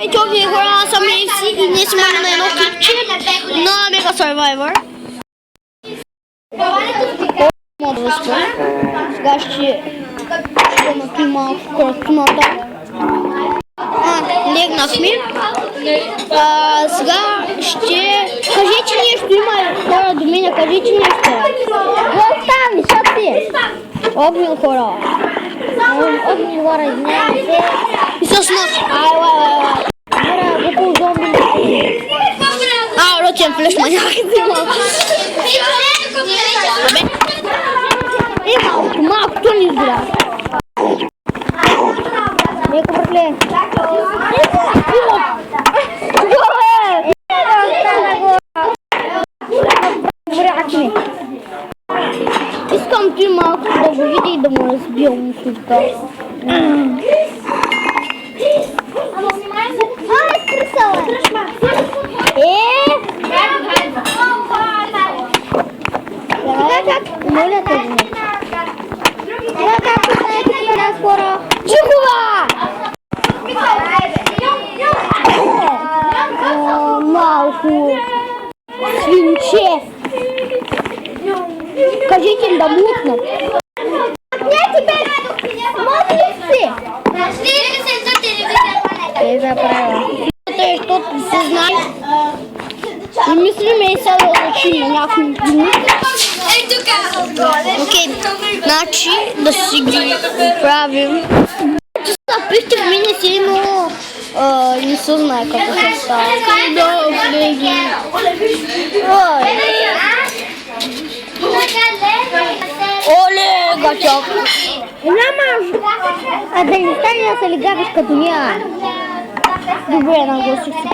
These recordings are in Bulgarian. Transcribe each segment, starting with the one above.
Здравейте, хора, аз съм Ейси и ние сме на едно клипче на Mega Survivor. Сега ще напи малко картината. Легнахме. Сега ще... Кажете нещо, има хора до мене, кажете нещо. Там, висят си. Огнен хора. Огнен хора, извинявам се. И с нос. Ротен флеш маньяк взимал. Малко, кто не избира? Нека прокле. Искам ти малко да го видя и да му разбия мусулка. Моля те го. Сега както знаете сега скоро. Чихова! Малко свинче. Кажете им да мутнат. Не тебе! Може ли си? Заправя. Защото се знае. И мислиме и сега да учим на някакви дни. Окей, значи да си ги правим. Пиште в мене си, но не се знае какво се става. Да, колеги. Оле, гачок. Няма. А да не стане да се лигавиш като ня. Добре, нагласих си.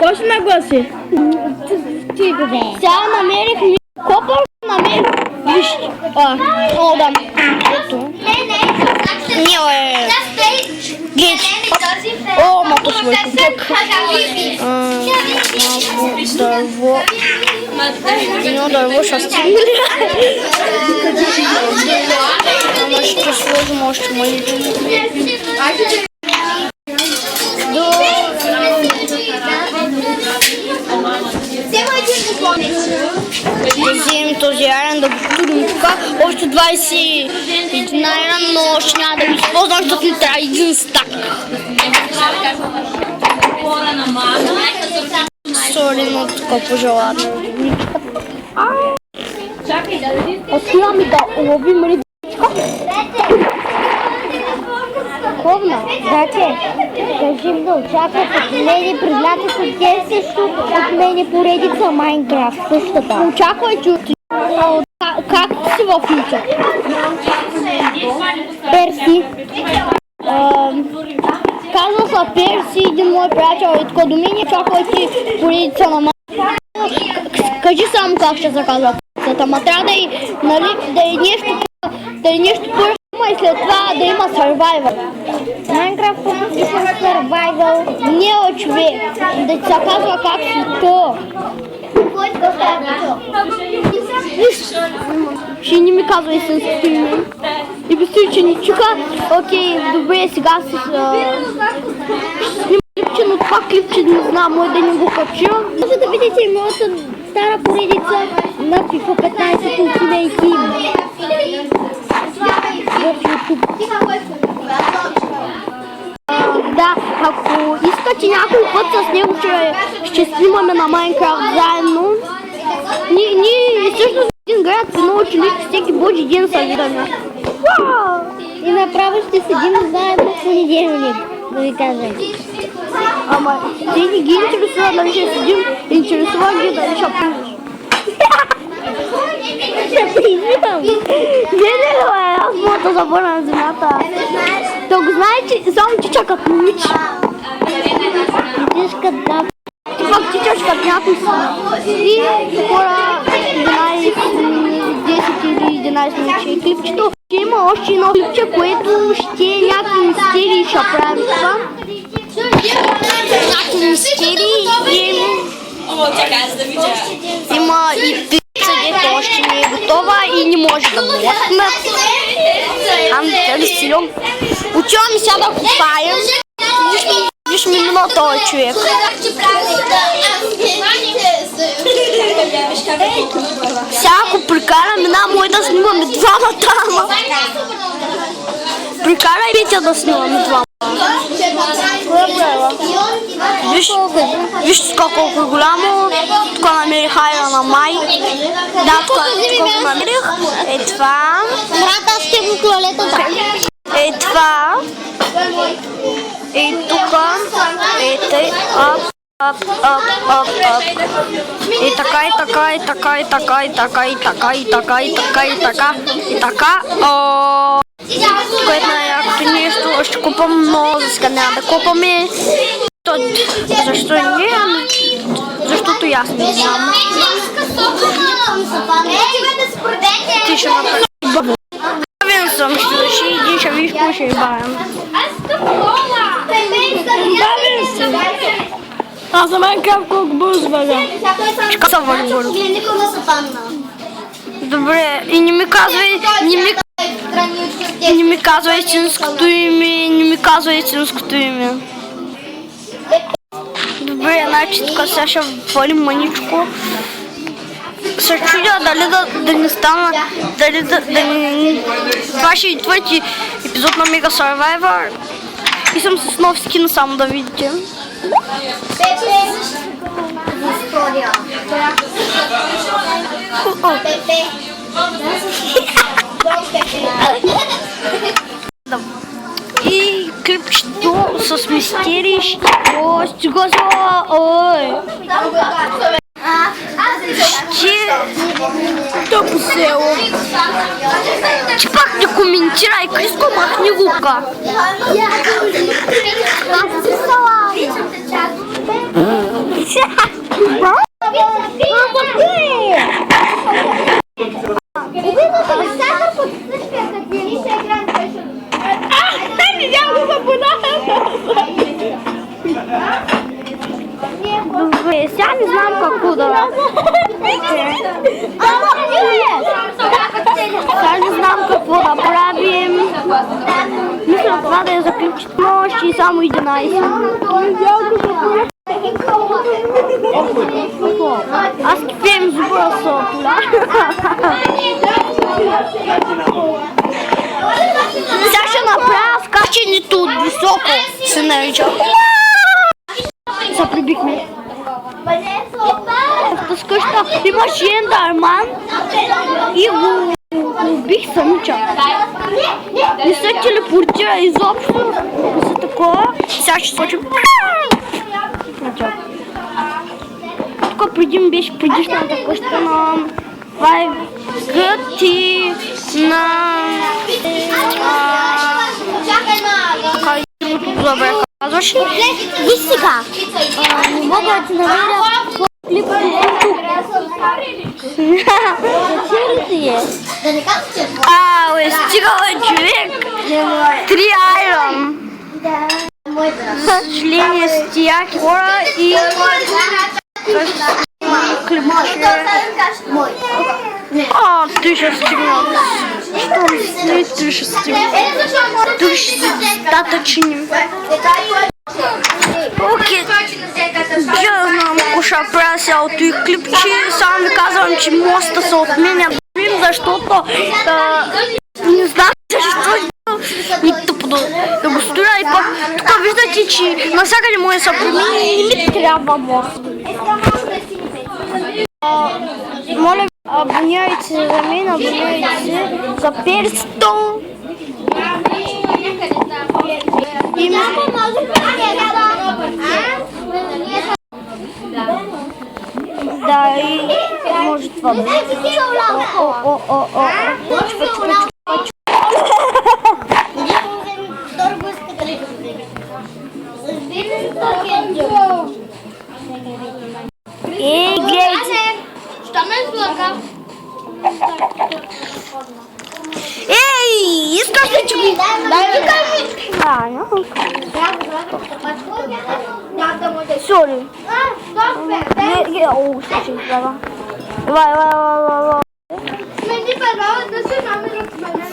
Кой ще нагласи? Ти добре. Сега намерих копър, намерих. Виж. Да. Ето. Глед. Малко свойко. Малко дърво. Едно дърво ще стимулира. Ама ще сложим още малко. Да вземем този айран, да го турим така. Общо 21 айран, но ще няма да го използвам, защото ми трябва един стак. Сори, но така пожелателно. Отива ми да уловим рибичка. Хубна, значи, кажем да очакват от мене през лятото те също от мене поредица Майнкрафт същата. Очаквайте от как си в ключа? Перси. Казва се Перси, един мой приятел и така до мене очаквайте поредица на Майнкрафт. Кажи само как ще се казва. Ама трябва да е нещо първо. И след това да има Survivor. Майнкрафт има Survivor. Не е човек. Да ти се казва как си то. Ще не ми казва истинското име. И мисли, че ни чука. Окей, добре, сега си снимам клипче, но това клипче не знам, може да не го кача. Може да видите и моята стара поредица на FIFA 15 Ultimate Team. Да, ако искате някой път с него, ще снимаме на Майнкрафт заедно. Ние също в един град се научили, че всеки божи ден са виждаме. И направо ще седим заедно в понеделник, да ви кажем. Ама те не ги интересува дали ще седим, интересува ги дали ще пълниш. Ще призвитам. Гледай, аз мога да забърна на земята. Да го знаете, само чича като мич. Тичка да... Ти пак тичаш като някой си. И хора 10 или 11 минути клипчето. Ще има още едно клипче, което ще е някакви мистерии ще прави това. Някакви мистерии и... Има и пица, дето още не е готова и не може да блъкнат. Ами, те ли силен? Отиваме сега да купаем. Виж ми минал на този човек. Сега ако прикарам една мой да снимаме двамата, ама... Прикарай Петя да снимаме двамата. Виж колко е голямо. Тук намерих хайра на май. Да, тук намерих. Е това. Брата, ще го туалетата. Е това. Е тук. Е тъй. И така, и така, и така, и така, и така, и така, и така, и така, и така, и така. Тук е най-якото нещо, ще купам, но сега няма да купаме. Защо не? Защото и аз не знам. Ти ще направи бабо. Бавен съм, ще реши един, ще виж кой ще е бавен. Бавен съм. Аз за мен как колко бързо бавя. Чека съм върни бързо. Добре, и не ми казвай, не ми казва истинското име, не ми казва истинското име. Добре, значи тук сега ще валим маничко. Се чудя дали да не стана, дали да не... Това ще и твоите епизод на Mega Survivor. И съм с нов скин, само да видите. И клипчето с мистерии. О, стига за... Ой! Ще... Тъпо село. Ти пак не коментирай, Криско, махни гука. Добре, сега не знам какво да сега не знам какво да правим. Мисля това да я заключим, но ще и само 11. Аз кипем зубра сопла. Сега ще направя скачането от високо, се нарича. Се прибихме. В къща имаше ендърман и го убих самича. Не се телепортира изобщо. Не се такова. Сега ще сочим. Тук преди ми беше предишната къща на гъти на... Добре, казваш. Виж сега. Не мога да ти намеря клипа до тук. Зачем ли е? Да не казваш, че е това. Бе, стига бе, човек. 3 айрон. За съжаление с тях хора и... Клипче. Ти ще стигнат. Що не ти ще стигнат? Ти ще си достатъчни. Окей. Я знам, ако ще правя цялото и клипче. Само ви казвам, че моста се отменя. Защото не знам защо ми тъпо да го стоя и пък тук виждате, че навсякъде може да се промени и ми трябва мост. Моля ви, абонирайте се за мен, абонирайте се за Перстон. И да, и може това да гледайте! Що ме излага? Ей, искаш ли, че го... Дай ми кажи! Няма. Сори. Оу, ще се излага. Давай. Смени първо да се намери от мене.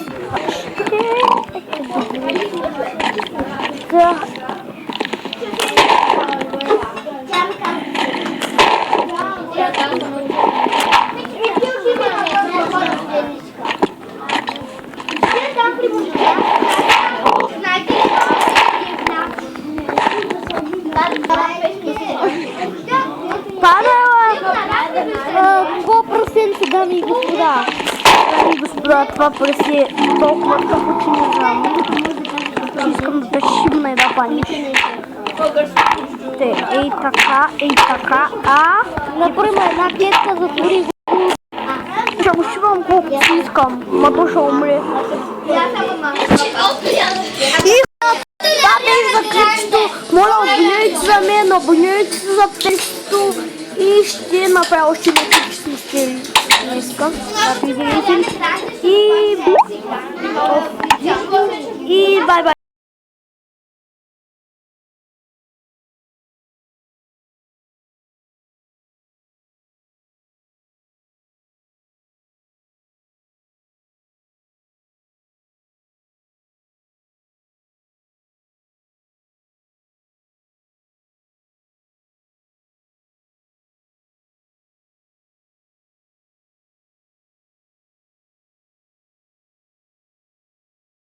Какво прасенце, дами и господа? Дами и господа, това прасе е толкова тъпо, че не знам. Искам да те шибна и да паниш. Ей така, Например, една клетка затвори. ще го шибам колкото си искам, ма то ще умре. И това беше за клипчето. Моля, абонирайте за мен, абонирайте се за песто и ще направя още някакви сместили днеска. И бай-бай.